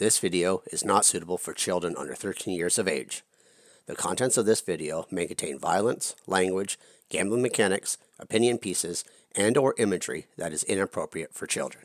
This video is not suitable for children under 13 years of age. The contents of this video may contain violence, language, gambling mechanics, opinion pieces, and or imagery that is inappropriate for children.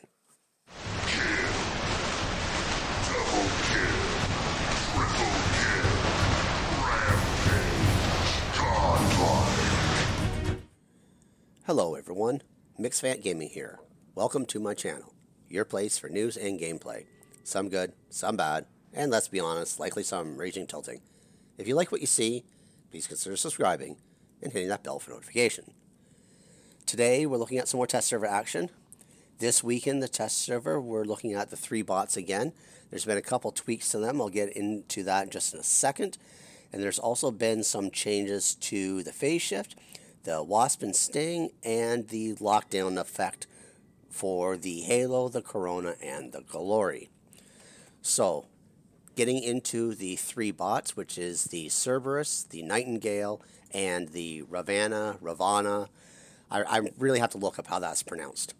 Hello everyone, Mixfant Gaming here. Welcome to my channel, your place for news and gameplay. Some good, some bad, and let's be honest, likely some raging tilting. If you like what you see, please consider subscribing and hitting that bell for notification. Today we're looking at some more test server action. This week in the test server we're looking at the 3 bots again. There's been a couple tweaks to them, I'll get into that just in a second. And there's also been some changes to the phase shift, the Wasp and Sting, and the lockdown effect for the Halo, the Corona, and the Glory. So, getting into the 3 bots, which is the Cerberus, the Nightingale, and the Ravana. I really have to look up how that's pronounced.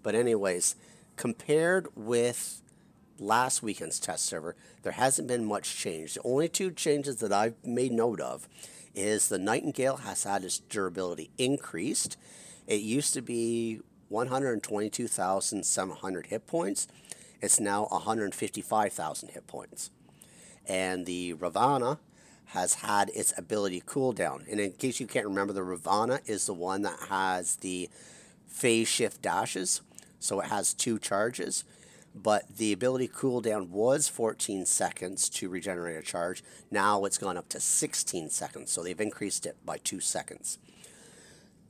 But anyways, compared with last weekend's test server, there hasn't been much change. The only 2 changes that I've made note of is the Nightingale has had its durability increased. It used to be 122,700 hit points. It's now 155,000 hit points. And the Ravana has had its ability cooldown. And in case you can't remember, the Ravana is the one that has the phase shift dashes. So it has 2 charges. But the ability cooldown was 14 seconds to regenerate a charge. Now it's gone up to 16 seconds. So they've increased it by 2 seconds.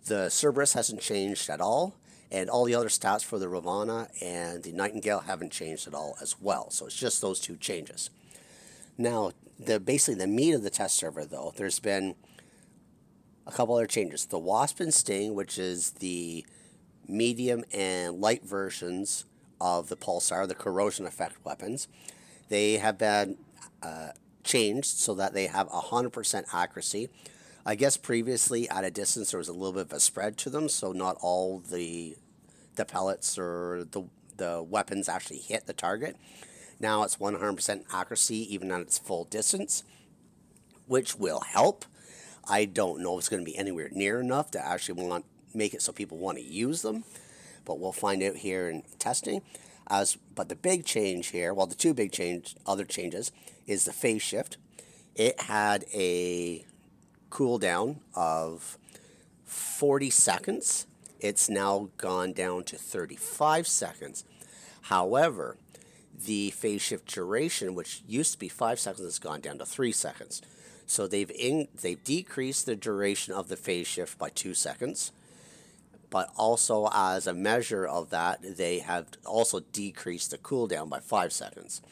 The Cerberus hasn't changed at all. And all the other stats for the Ravana and the Nightingale haven't changed at all as well. So it's just those 2 changes. Now, basically the meat of the test server, though, there's been a couple other changes. The Wasp and Sting, which is the medium and light versions of the Pulsar, the corrosion effect weapons, they have been changed so that they have 100% accuracy. I guess previously at a distance there was a little bit of a spread to them, so not all the pellets or the weapons actually hit the target. Now it's 100% accuracy even at its full distance, which will help. I don't know if it's going to be anywhere near enough to actually make it so people want to use them, but we'll find out here in testing. But the big change here, well, the 2 big other changes, is the phase shift. It had a cooldown of 40 seconds. It's now gone down to 35 seconds. However, the phase shift duration, which used to be 5 seconds, has gone down to 3 seconds. So they've decreased the duration of the phase shift by 2 seconds. But also as a measure of that, they have also decreased the cooldown by 5 seconds.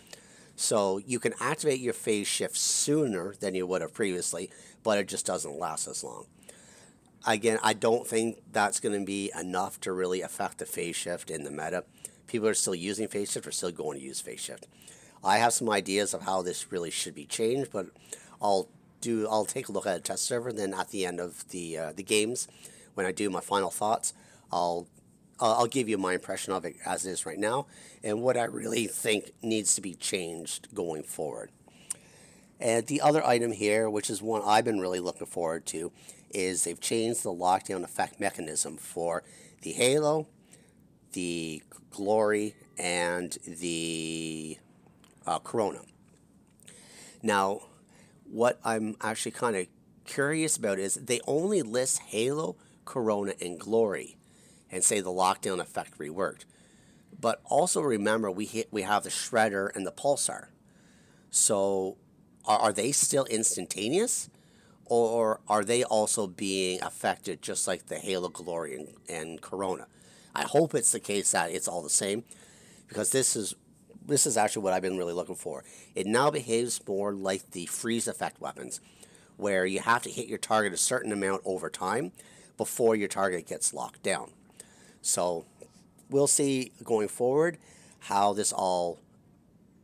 So you can activate your phase shift sooner than you would have previously, but it just doesn't last as long. Again, I don't think that's going to be enough to really affect the phase shift in the meta. People are still using phase shift, are still going to use phase shift. I have some ideas of how this really should be changed, but I'll take a look at a test server, and then at the end of the games, when I do my final thoughts, I'll give you my impression of it as it is right now and what I really think needs to be changed going forward. And the other item here, which is one I've been really looking forward to, is they've changed the lockdown effect mechanism for the Halo, the Glory, and the Corona. Now, what I'm actually kind of curious about is they only list Halo, Corona, and Glory and say the lockdown effect reworked. But also remember, we have the Shredder and the Pulsar. So are they still instantaneous? Or are they also being affected just like the Halo, Glory, and Corona? I hope it's the case that it's all the same, because this is actually what I've been really looking for. It now behaves more like the freeze effect weapons, where you have to hit your target a certain amount over time before your target gets locked down. So we'll see going forward how this all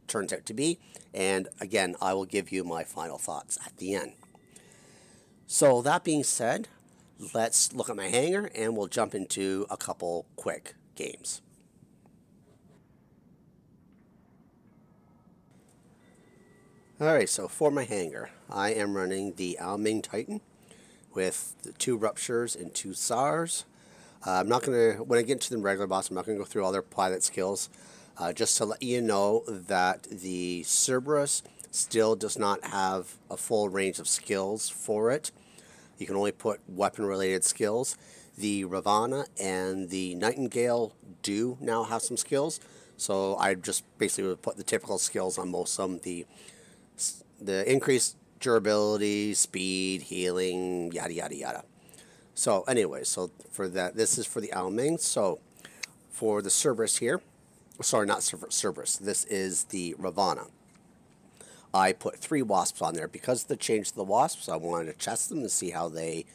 turns out to be. And again, I will give you my final thoughts at the end. So that being said, let's look at my hangar and we'll jump into a couple quick games. Alright, so for my Hangar, I am running the Alming Titan with the 2 Ruptures and 2 SARs. I'm not going to, when I get into the regular boss, I'm not going to go through all their pilot skills. Just to let you know that the Cerberus still does not have a full range of skills for it. You can only put weapon-related skills. The Ravana and the Nightingale do now have some skills. So I just basically would put the typical skills on most of them. The increased durability, speed, healing, yada yada yada. So anyway, so for that, this is for the Alming. So for the Cerberus here, sorry, not Cerberus, this is the Ravana. I put 3 Wasps on there because of the change to the Wasps. I wanted to test them and see how they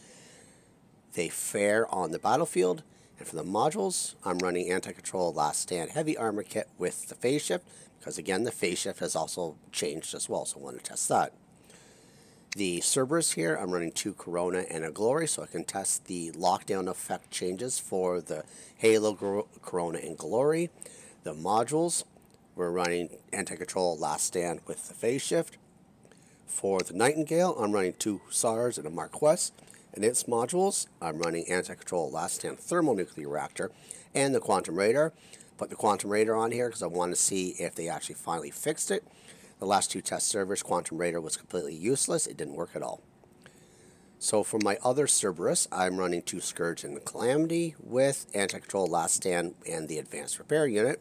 fare on the battlefield. And for the modules, I'm running Anti-Control Last Stand Heavy Armor Kit with the Phase Shift, because again, the Phase Shift has also changed as well, so I want to test that. The Cerberus here, I'm running 2 Corona and a Glory, so I can test the lockdown effect changes for the Halo, Corona, and Glory. The modules, we're running Anti-Control Last Stand with the Phase Shift. For the Nightingale, I'm running 2 SARs and a Marquess. And its modules, I'm running Anti-Control Last Stand Thermonuclear Reactor and the Quantum Radar. Put the Quantum Radar on here because I want to see if they actually finally fixed it. The last 2 test servers, Quantum Radar was completely useless. It didn't work at all. So for my other Cerberus, I'm running 2 Scourge and the Calamity with Anti-Control Last Stand and the Advanced Repair Unit.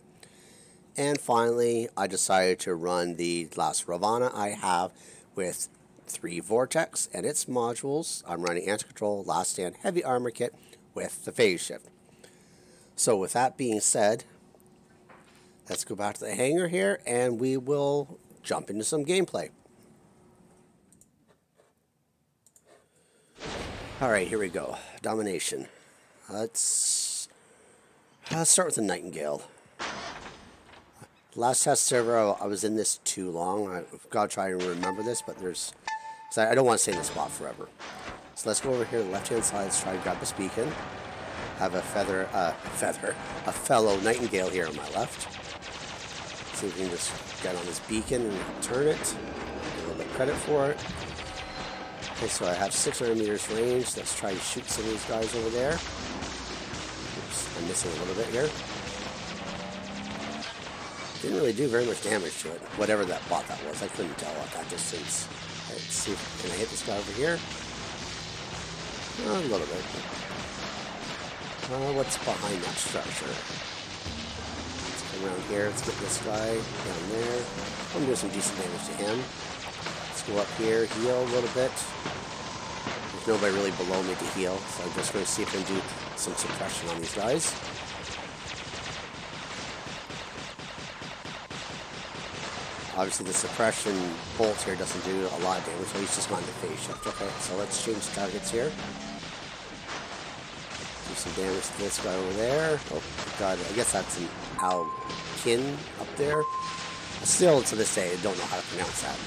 And finally, I decided to run the last Ravana I have with 3 Vortex and its modules. I'm running Anti-Control Last Stand Heavy Armor Kit with the Phase Shift. So with that being said, let's go back to the Hangar here and we will jump into some gameplay. Alright, here we go. Domination. Let's start with the Nightingale. Last test server, I was in this too long. I've got to try and remember this, but I don't want to stay in this spot forever. So let's go over here to the left-hand side. Let's try and grab this beacon. Have a fellow Nightingale here on my left. See if we can just get on this beacon and turn it. Get a little bit of credit for it. Okay, so I have 600 meters range. Let's try and shoot some of these guys over there. Oops, I'm missing a little bit here. Didn't really do very much damage to it, whatever that bot that was. I couldn't tell at that distance. Let's see, can I hit this guy over here? A little bit. What's behind that structure? Let's come around here. Let's get this guy down there. I'm doing some decent damage to him. Let's go up here, heal a little bit. There's nobody really below me to heal, so I'm just going to see if I can do some suppression on these guys. Obviously, the suppression bolt here doesn't do a lot of damage, so he's just gone to Phase Shift. Okay, so let's change the targets here. Do some damage to this guy over there. Oh, God, I guess that's an Alkin up there. Still, to this day, I don't know how to pronounce that.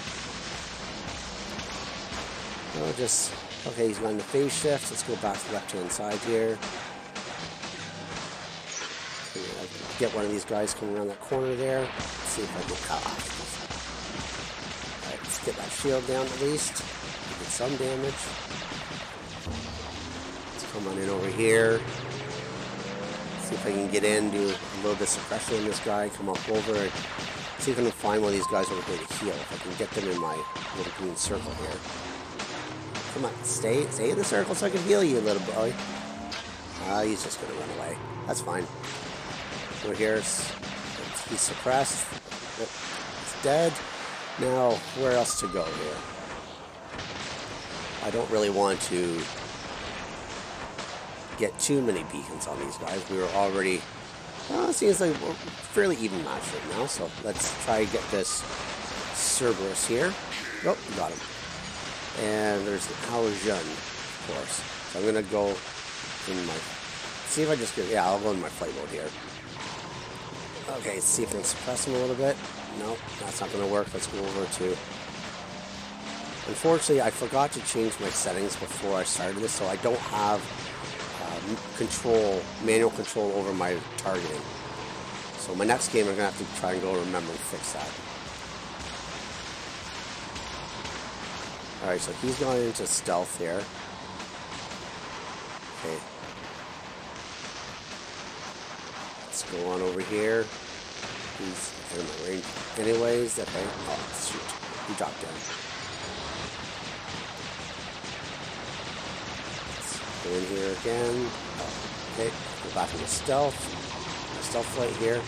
Okay, he's gone to Phase Shift. Let's go back to the left-hand side here. Get one of these guys coming around that corner there. Let's see if I can cut off. Alright, let's get that shield down at least. Get some damage. Let's come on in over here. See if I can get in, do a little bit of suppression on this guy, come up over and see if I can find one of these guys over here to heal. If I can get them in my little green circle here. Come on, stay in the circle so I can heal you, little boy. He's just gonna run away. That's fine. Over here, he's suppressed. He's dead. Now, where else to go here? I don't really want to get too many beacons on these guys. We were already, it seems like we're fairly even matched right now. So let's try to get this Cerberus here. Oh, got him. And there's the Halogen, of course. So I'm going to go in my, see if I just get, yeah, I'll go in my flight mode here. Okay, let's see if I can suppress him a little bit. Nope, that's not going to work. Let's go over to... Unfortunately, I forgot to change my settings before I started this, so I don't have manual control over my targeting. So my next game, I'm going to have to try and go remember and fix that. Alright, so he's going into stealth here. Okay. Let's go on over here. He's in my range. Anyways, okay. Oh, shoot. He dropped down. Let's go in here again. Oh, okay. Go back into stealth. Stealth flight here.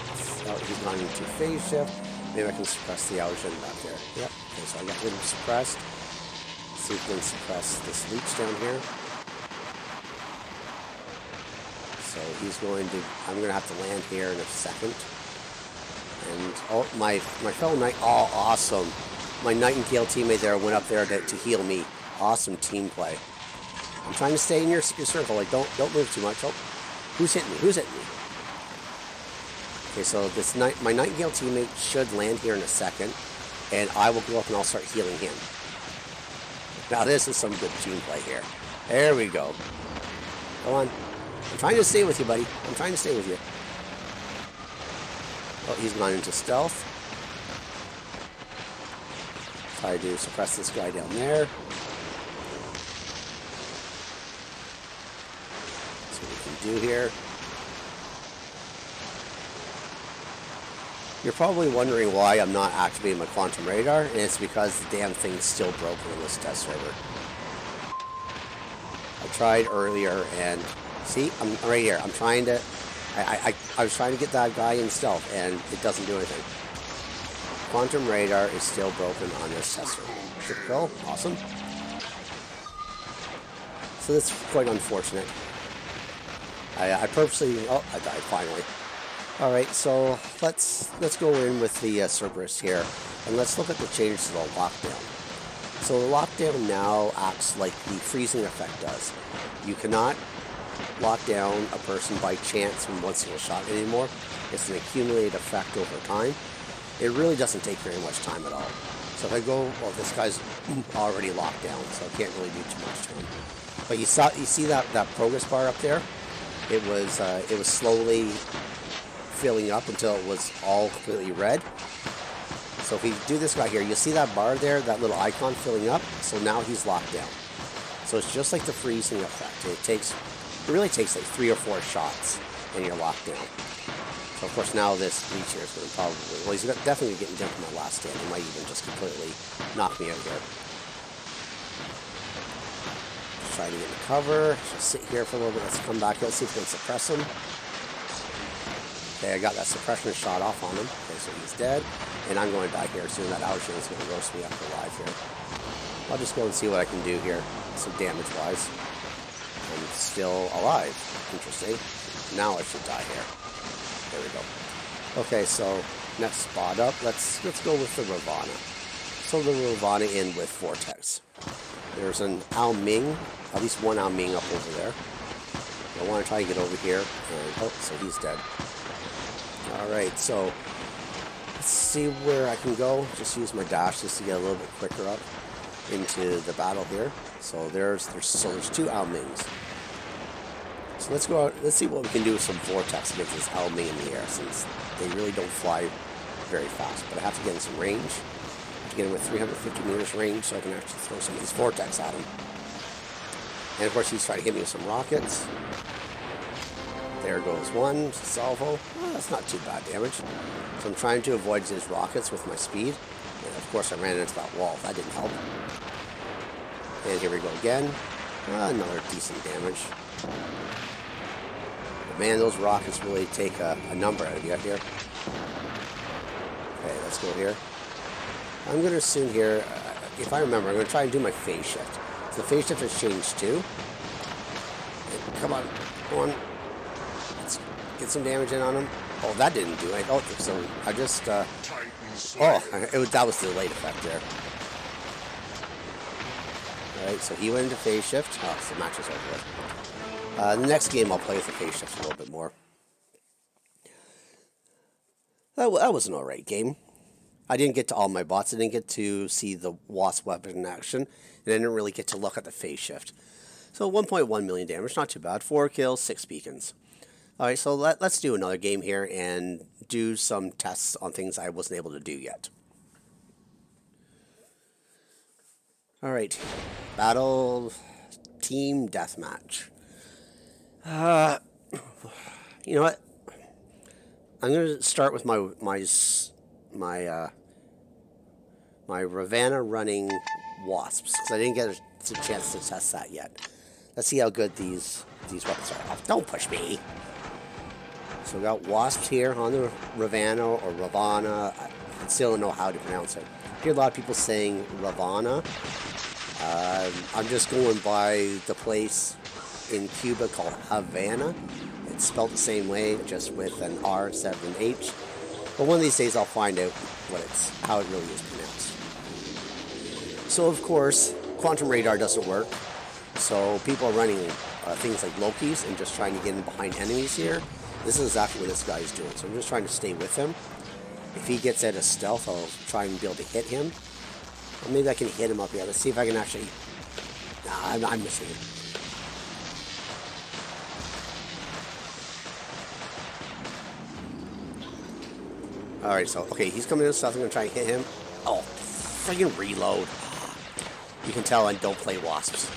Oh, he's gone into phase shift. Maybe I can suppress the Algin back there. Yep. Okay, so I got him suppressed. Let's see if we can suppress this leech down here. So he's going to, I'm going to have to land here in a second. And, oh, my fellow Knight, oh, awesome. My Nightingale teammate there went up there to heal me. Awesome team play. I'm trying to stay in your circle. Like, don't move too much. Oh, who's hitting me? Who's hitting me? Okay, so this my Nightingale teammate should land here in a second. And I will go up and I'll start healing him. Now, this is some good team play here. There we go. Go on. I'm trying to stay with you, buddy. I'm trying to stay with you. Oh, he's gone into stealth. Try to suppress this guy down there. See what we can do here. You're probably wondering why I'm not activating my quantum radar, and it's because the damn thing's still broken in this test server. I tried earlier, and see, I'm right here. I'm trying to. I was trying to get that guy in stealth, and it doesn't do anything. Quantum radar is still broken on this test server. Should go. Awesome. So that's quite unfortunate. I purposely. Oh, I died finally. All right, so let's go in with the Cerberus here, and let's look at the changes to the lockdown. So the lockdown now acts like the freezing effect does. You cannot lock down a person by chance from one single shot anymore. It's an accumulated effect over time. It really doesn't take very much time at all. So if I go, well, this guy's already locked down, so I can't really do too much to him. But you see that progress bar up there? It was slowly filling up until it was all completely red. So if we do this guy here, you'll see that bar there, that little icon filling up. So now he's locked down. So it's just like the freezing effect. It really takes like 3 or 4 shots and you're locked down. So of course now this leech here is going to probably, well, he's definitely getting down to my last stand. He might even just completely knock me out here. Just try to get in the cover. Just sit here for a little bit. Let's come back. Let's see if we can suppress him. Okay, I got that suppression shot off on him. Okay, so he's dead. And I'm going to die here soon. That Algin is going to roast me up alive here. I'll just go and see what I can do here, some damage-wise. I'm still alive. Interesting. Now I should die here. There we go. Okay, so next spot up. Let's go with the Ravana. So the Ravana in with Vortex. There's an Ao Ming, at least one Ao Ming up over there. I want to try and get over here. And, oh, so he's dead. Alright, so let's see where I can go. Just use my dash just to get a little bit quicker up into the battle here. So there's 2 Ao Mings. So let's go out, let's see what we can do with some Vortex against this Ao Ming in the air, since they really don't fly very fast. But I have to get in some range. I have to get in with 350 meters range so I can actually throw some of these Vortex at him. And of course he's trying to hit me with some rockets. There goes one, salvo. Oh, that's not too bad damage. So I'm trying to avoid his rockets with my speed. And of course I ran into that wall. That didn't help. And here we go again. Another decent damage. But man, those rockets really take a number out of you here. Okay, let's go here. I'm going to assume here, if I remember, I'm going to try and do my phase shift. So the phase shift has changed too. And come on, go on. Get some damage in on him. Oh, that didn't do it. Oh, so I just, that was the delayed effect there. Alright, so he went into phase shift. Oh, so the match is over with. The next game I'll play with the phase shift a little bit more. That was an alright game. I didn't get to all my bots. I didn't get to see the Wasp weapon in action. And I didn't really get to look at the phase shift. So 1.1 million damage, not too bad. 4 kills, 6 beacons. Alright, so let's do another game here and do some tests on things I wasn't able to do yet. Alright, battle team deathmatch. You know what? I'm gonna start with my Ravana running Wasps, because I didn't get a chance to test that yet. Let's see how good these weapons are. Oh, don't push me! So we got Wasps here on the Ravana or Ravana. I still don't know how to pronounce it. I hear a lot of people saying Ravana. I'm just going by the place in Cuba called Havana. It's spelled the same way, just with an R instead of an H. But one of these days I'll find out how it really is pronounced. So of course, quantum radar doesn't work. So people are running things like Loki's and just trying to get in behind enemies here. This is exactly what this guy is doing. So I'm just trying to stay with him. If he gets out of stealth, I'll try and be able to hit him. Or maybe I can hit him up here. Let's see if I can actually... Nah, I'm missing him. Alright, so, okay, he's coming in stealth. I'm going to try and hit him. Oh, friggin' reload. You can tell I don't play Wasps.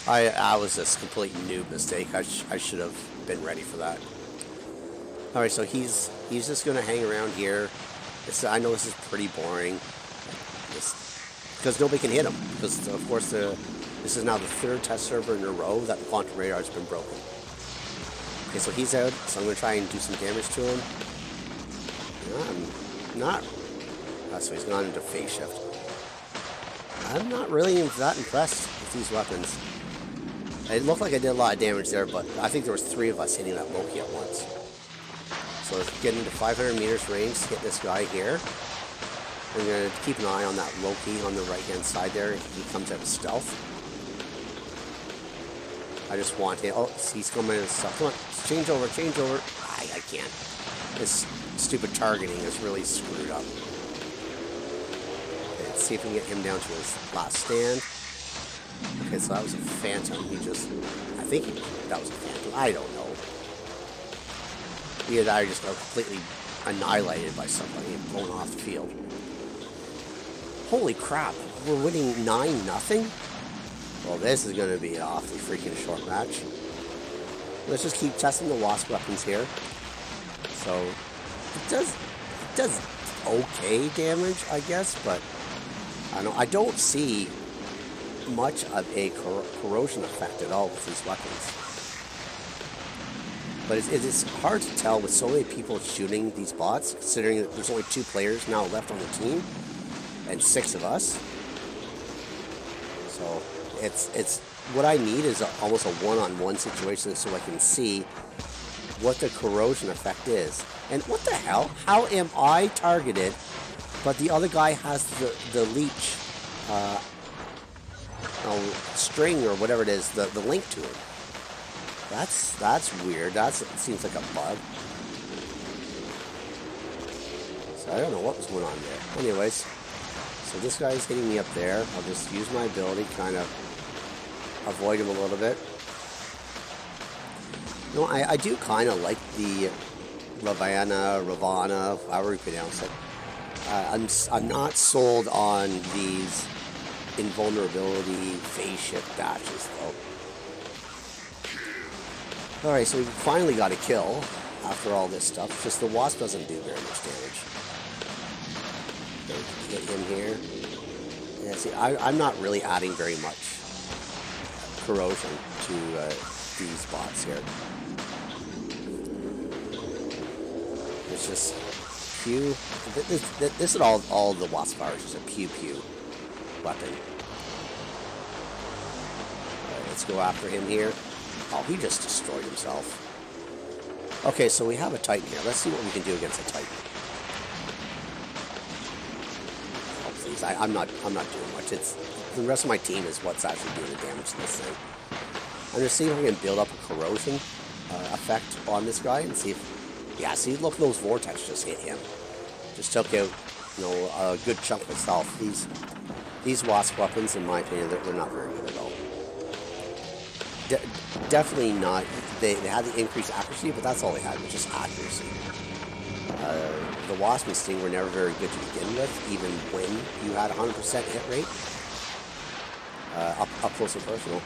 I was this complete noob mistake. I should have been ready for that. Alright, so he's just going to hang around here. I know this is pretty boring. Because nobody can hit him. Because, of course, this is now the third test server in a row that the quantum radar has been broken. Okay, so he's out. So I'm going to try and do some damage to him. I'm not... so he's gone into phase shift. I'm not really that impressed with these weapons. It looked like I did a lot of damage there, but I think there was 3 of us hitting that Loki at once. So let's get into 500 meters range, hit this guy here. We're going to keep an eye on that Loki on the right-hand side there. He comes out of stealth. I just want him... Oh, he's coming out of stealth. Come on, change over, change over. I can't. This stupid targeting is really screwed up. Okay, let's see if we can get him down to his last stand. Okay, so that was a phantom. I think that was a phantom. I don't know. Either that or just got completely annihilated by somebody and blown off the field. Holy crap, we're winning 9-0? Well, this is going to be an awfully freaking short match. Let's just keep testing the Wasp weapons here. So, it does okay damage, I guess, but I don't see much of a corrosion effect at all with these weapons. But it's hard to tell with so many people shooting these bots, considering that there's only 2 players now left on the team, and 6 of us. So it's what I need is almost a one-on-one situation so I can see what the corrosion effect is. And what the hell? How am I targeted, but the other guy has the leech string or whatever it is, the link to it? That's weird. It seems like a bug. So I don't know what was going on there. Anyways, so this guy's hitting me up there. I'll just use my ability, kind of avoid him a little bit. No, I do kind of like the Ravana, however you pronounce it. I'm not sold on these invulnerability phase shift dashes, though. Alright, so we finally got a kill after all this stuff. It's just the Wasp doesn't do very much damage. Okay, get him here. Yeah, see, I'm not really adding very much corrosion to these bots here. It's just pew. This is all the Wasp are. It's just a pew weapon. Alright, let's go after him here. Oh, he just destroyed himself. Okay, so we have a Titan here. Let's see what we can do against a Titan. Oh, please, I'm not doing much. It's the rest of my team is what's actually doing the damage to this thing. I'm just seeing if we can build up a corrosion effect on this guy and see if... Yeah, see, look, those vortex just hit him. Just took out, a good chunk of his health. These Wasp weapons, in my opinion, they're not very good at all. Definitely not. They had the increased accuracy, but that's all they had, was just accuracy. The Wasp and Sting were never very good to begin with, even when you had 100% hit rate. up close and personal.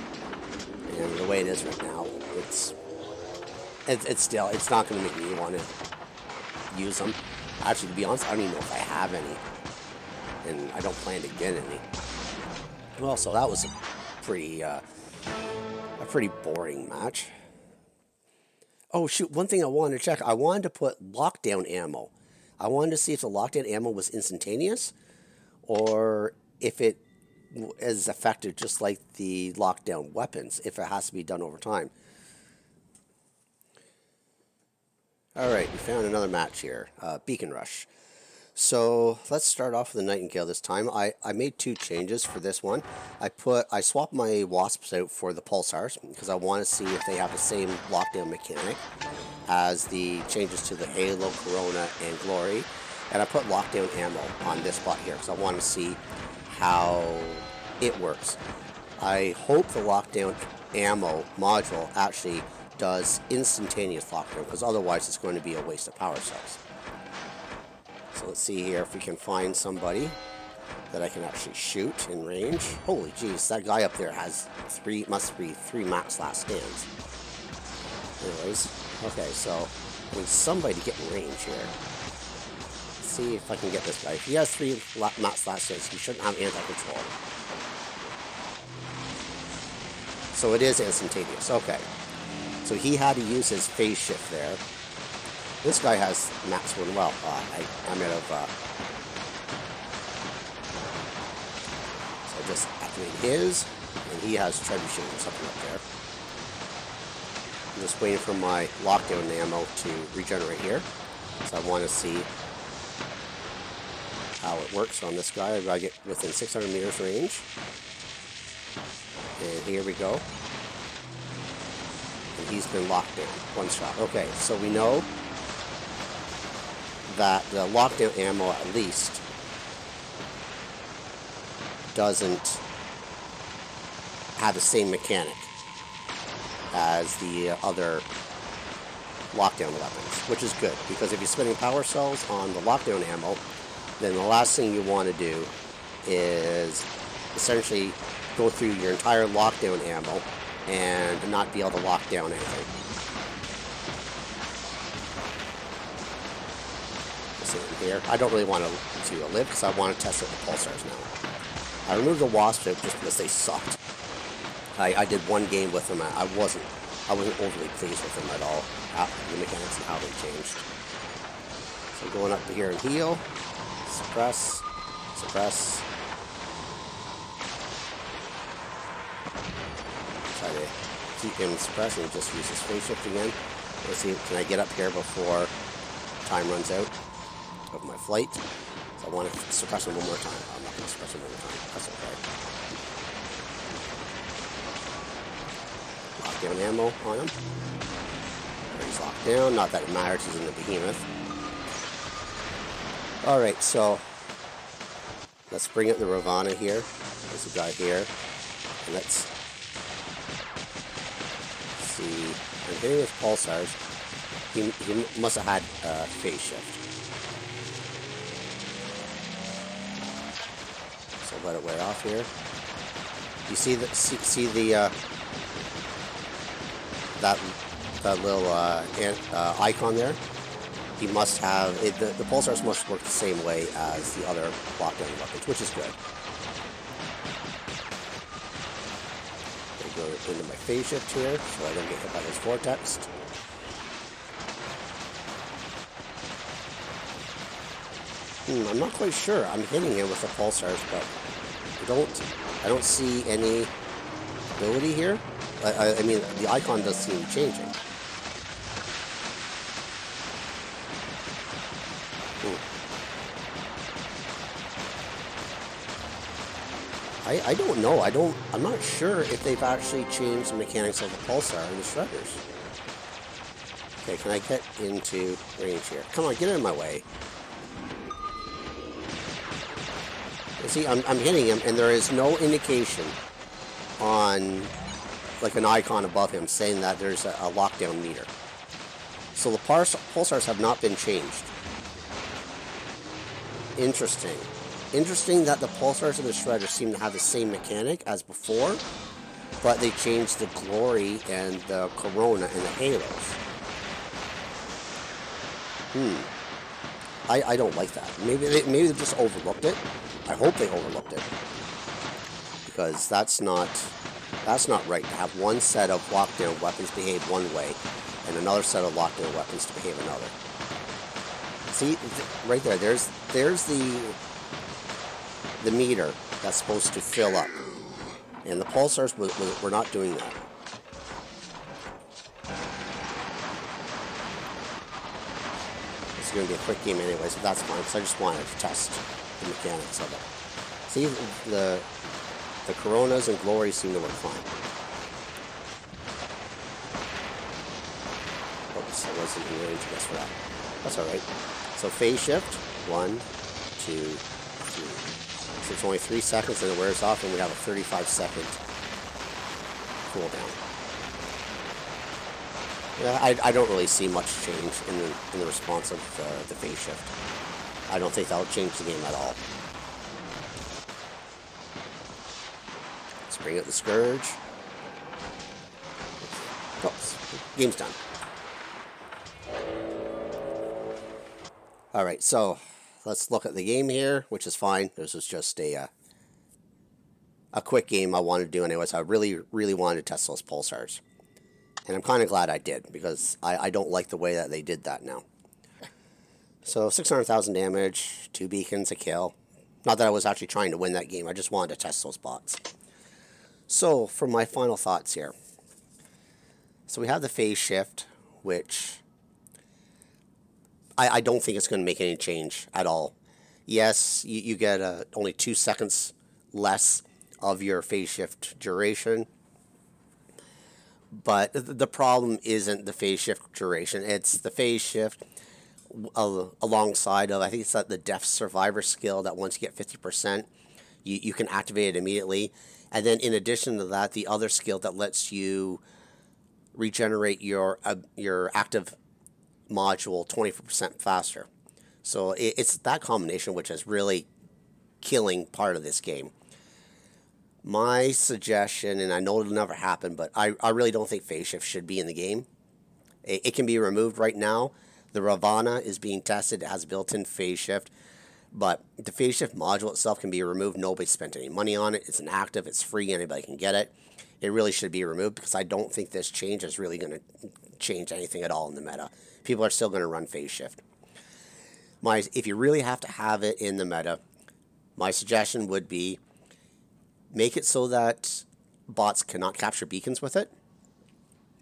And the way it is right now, it's not going to make me want to use them. Actually, to be honest, I don't even know if I have any, and I don't plan to get any. Well, so that was a pretty boring match. Oh shoot! One thing I wanted to check. I wanted to put lockdown ammo. I wanted to see if the lockdown ammo was instantaneous, or if it is effective just like the lockdown weapons, if it has to be done over time. Alright, we found another match here, Beacon Rush. So let's start off with the Nightingale this time. I made 2 changes for this one. I swapped my Wasps out for the Pulsars because I want to see if they have the same lockdown mechanic as the changes to the Halo, Corona, and Glory. And I put lockdown ammo on this spot here because I want to see how it works. I hope the lockdown ammo module actually does instantaneous lockdown, because otherwise it's going to be a waste of power cells. So let's see here if we can find somebody that I can actually shoot in range. Holy jeez, that guy up there has must be three max last stands. Anyways, okay, so I need somebody to get in range here. Let's see if I can get this guy. If he has 3 max last stands, he shouldn't have anti-control. So it is instantaneous, okay. So he had to use his phase shift there. This guy has max one. Well, I'm out of. So I just activate his, and he has Attribution or something up there. I'm just waiting for my lockdown ammo to regenerate here. So I want to see how it works on this guy. I gotta get within 600 meters range. And here we go. And he's been locked down. 1 shot. Okay, so we know that the lockdown ammo at least doesn't have the same mechanic as the other lockdown weapons, which is good, because if you're spending power cells on the lockdown ammo, then the last thing you want to do is essentially go through your entire lockdown ammo and not be able to lock down anything. Here. I don't really want to live because I want to test it with Pulsars now. I removed the Wasp just because they sucked. I did 1 game with them. I wasn't overly pleased with them at all. The mechanics and how they changed. So going up to here and heal, suppress, suppress. Try to keep him suppressed and just use his phase shift again. Let's see, can I get up here before time runs out of my flight? So I want to suppress him one more time. I'm not going to suppress him one more time. That's okay. Lockdown ammo on him. There, he's locked down. Not that it matters, he's in the behemoth. Alright, so let's bring up the Ravana here. There's a guy here. And let's see. I'm hitting with Pulsars. He must have had phase shift. So let it wear off here. You see the that little icon there? He must have the Pulsars must work the same way as the other lockdown weapons, which is good. Go into my phase shift here so I don't get hit by this vortex. I'm not quite sure. I'm hitting him with the Pulsars, but I don't see any ability here. I mean, the icon does seem to be changing. I don't know. I'm not sure if they've actually changed the mechanics of the Pulsar and the Shredders. Okay, can I get into range here? Come on, get out of my way. You see, I'm hitting him, and there is no indication on, like, an icon above him saying that there's a lockdown meter. So the Pulsars have not been changed. Interesting. interesting that the pulsars and the shredders seem to have the same mechanic as before, but they changed the glory and the corona and the halos. I don't like that. Maybe they just overlooked it. I hope they overlooked it, because that's not right to have one set of lockdown weapons behave one way and another set of lockdown weapons to behave another. See, right there, there's the meter that's supposed to fill up, and the pulsars were not doing that. It's going to be a quick game anyway, so that's fine, because I just wanted to test the mechanics of it. See, the coronas and glories seem to work fine. Oops, I wasn't in range, I guess, for that. That's alright. So phase shift, 1, 2, 3. So it's only 3 seconds and it wears off, and we have a 35-second cooldown. Yeah, I don't really see much change in the response of the phase shift. I don't think that'll change the game at all. Let's bring out the Scourge. Oops, game's done. Alright, so let's look at the game here, which is fine. This was just a quick game I wanted to do anyways. I really, really wanted to test those pulsars. And I'm kind of glad I did, because I don't like the way that they did that now. So 600,000 damage, 2 beacons, a kill. Not that I was actually trying to win that game, I just wanted to test those bots. So, for my final thoughts here. So we have the phase shift, which I don't think it's going to make any change at all. Yes, you get only 2 seconds less of your phase shift duration. But the problem isn't the phase shift duration. It's the phase shift alongside of, I think it's the Death Survivor skill that once you get 50%, you can activate it immediately. And then in addition to that, the other skill that lets you regenerate your active module 24% faster. So it's that combination which is really killing part of this game. My suggestion, and I know it'll never happen, but I really don't think phase shift should be in the game. It can be removed right now. The Ravana is being tested. It has built-in phase shift. But the phase shift module itself can be removed. Nobody spent any money on it. It's an active. It's free. Anybody can get it. It really should be removed, because I don't think this change is really going to change anything at all in the meta. People are still going to run phase shift. If you really have to have it in the meta, my suggestion would be make it so that bots cannot capture beacons with it.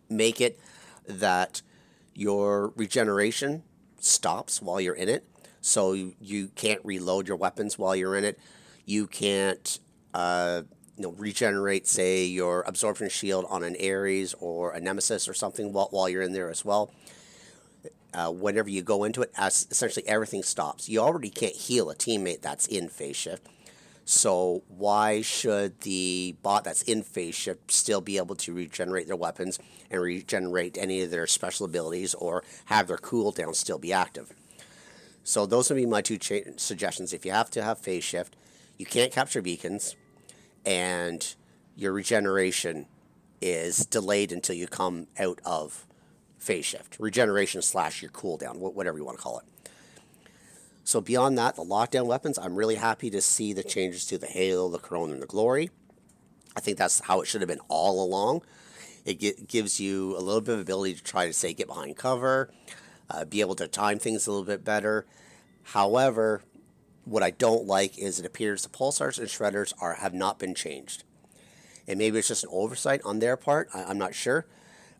Make it that your regeneration stops while you're in it. So you can't reload your weapons while you're in it. You can't regenerate, say, your absorption shield on an Ares or a Nemesis or something while you're in there as well. Whenever you go into it, essentially everything stops. You already can't heal a teammate that's in phase shift. So why should the bot that's in phase shift still be able to regenerate their weapons and regenerate any of their special abilities or have their cooldown still be active? So those would be my two suggestions. If you have to have phase shift, you can't capture beacons, and your regeneration is delayed until you come out of phase shift. Regeneration / your cooldown, whatever you want to call it. So beyond that, the lockdown weapons, I'm really happy to see the changes to the Halo, the Corona, and the Glory. I think that's how it should have been all along. It gives you a little bit of ability to try to, say, get behind cover, be able to time things a little bit better. However, what I don't like is it appears the pulsars and shredders have not been changed. And maybe it's just an oversight on their part, I'm not sure.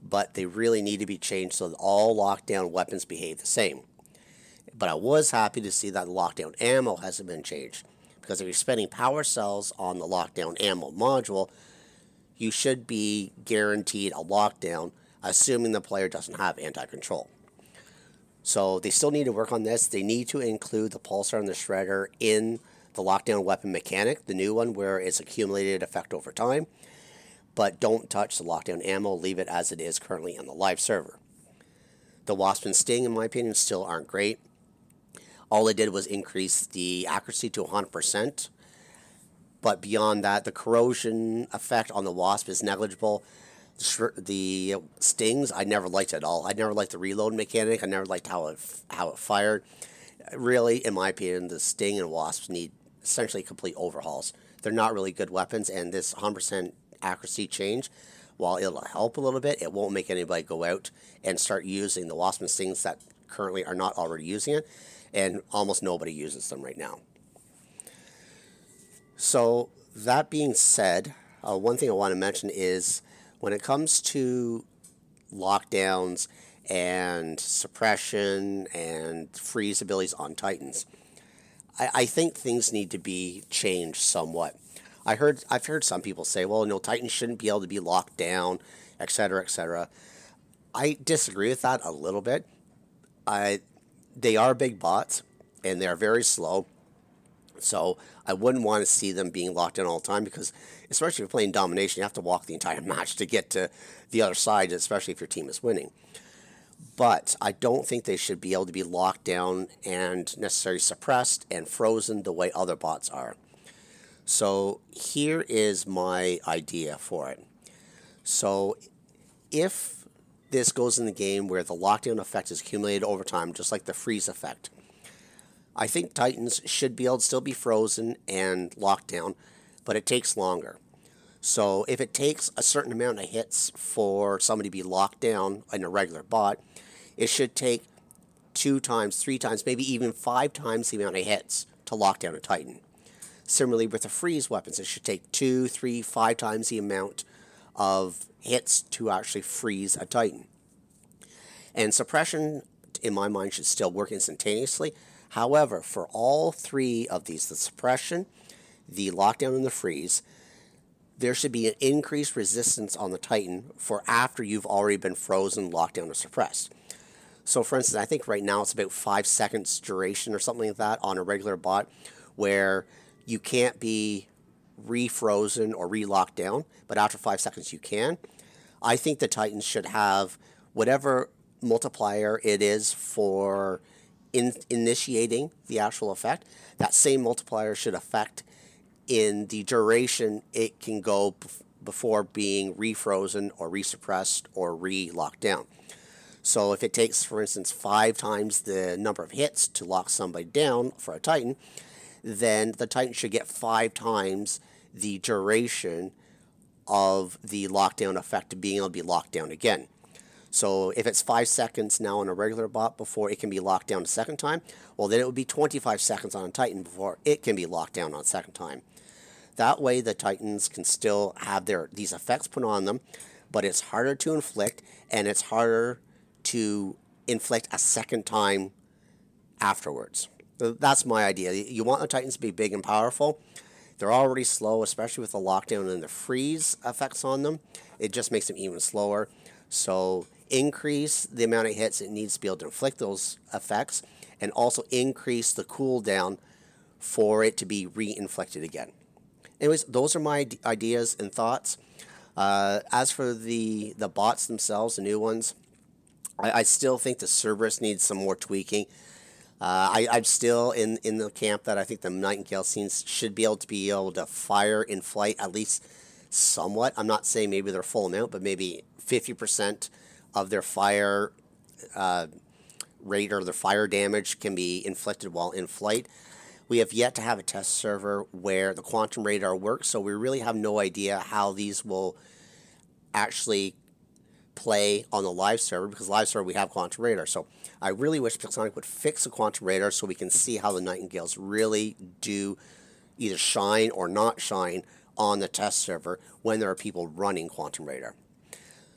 But they really need to be changed so that all lockdown weapons behave the same. But I was happy to see that lockdown ammo hasn't been changed. Because if you're spending power cells on the lockdown ammo module, you should be guaranteed a lockdown, assuming the player doesn't have anti-control. So they still need to work on this. They need to include the pulsar and the shredder in the lockdown weapon mechanic, the new one where it's accumulated effect over time. But don't touch the lockdown ammo. Leave it as it is currently in the live server. The Wasp and Sting, in my opinion, still aren't great. All they did was increase the accuracy to 100%. But beyond that, the corrosion effect on the Wasp is negligible. The stings, I never liked at all. I never liked the reload mechanic. I never liked how it fired. Really, in my opinion, the Sting and Wasps need essentially complete overhauls. They're not really good weapons, and this 100% accuracy change, while it'll help a little bit, it won't make anybody go out and start using the Wasp and Stings that currently are not already using it, and almost nobody uses them right now. So, that being said, one thing I want to mention is when it comes to lockdowns and suppression and freeze abilities on Titans, I think things need to be changed somewhat. I've heard some people say, well, no, Titans shouldn't be able to be locked down, etc., etc. I disagree with that a little bit. They are big bots, and they are very slow. So I wouldn't want to see them being locked in all the time, because especially if you're playing domination, you have to walk the entire match to get to the other side, especially if your team is winning. But I don't think they should be able to be locked down and necessarily suppressed and frozen the way other bots are. So here is my idea for it. So if this goes in the game where the lockdown effect is accumulated over time, just like the freeze effect, I think Titans should be able to still be frozen and locked down, but it takes longer. So if it takes a certain amount of hits for somebody to be locked down in a regular bot, it should take 2 times, 3 times, maybe even 5 times the amount of hits to lock down a Titan. Similarly with the freeze weapons, it should take 2, 3, 5 times the amount of hits to actually freeze a Titan. And suppression, in my mind, should still work instantaneously. However, for all 3 of these, the suppression, the lockdown, and the freeze, there should be an increased resistance on the Titan for after you've already been frozen, locked down, or suppressed. So for instance, I think right now it's about 5 seconds duration or something like that on a regular bot, where you can't be refrozen or re-locked down, but after 5 seconds you can. I think the Titans should have whatever multiplier it is for initiating the actual effect. That same multiplier should affect in the duration it can go before being refrozen or resuppressed or re-locked down. So if it takes, for instance, 5 times the number of hits to lock somebody down for a Titan, then the Titan should get 5 times the duration of the lockdown effect to being able to be locked down again. So if it's 5 seconds now on a regular bot before it can be locked down a second time, well, then it would be 25 seconds on a Titan before it can be locked down on a second time. That way the Titans can still have these effects put on them, but it's harder to inflict, and it's harder to inflict a second time afterwards. So that's my idea. You want the Titans to be big and powerful. They're already slow, especially with the lockdown and the freeze effects on them. It just makes them even slower. So increase the amount of hits it needs to be able to inflict those effects, and also increase the cooldown for it to be re-inflicted again. Anyways, those are my ideas and thoughts. As for the bots themselves, the new ones, I still think the Cerberus needs some more tweaking. I'm still in the camp that I think the Nightingale scenes should be able to fire in flight at least somewhat. I'm not saying maybe their full amount, but maybe 50% of their fire rate or their fire damage can be inflicted while in flight. We have yet to have a test server where the quantum radar works, so we really have no idea how these will actually play on the live server, because live server we have quantum radar. So I really wish Pixonic would fix the quantum radar so we can see how the Nightingales really do either shine or not shine on the test server when there are people running quantum radar.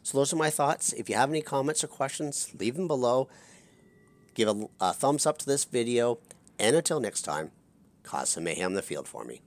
So those are my thoughts. If you have any comments or questions, leave them below. Give a thumbs up to this video, and until next time, cause some mayhem in the field for me.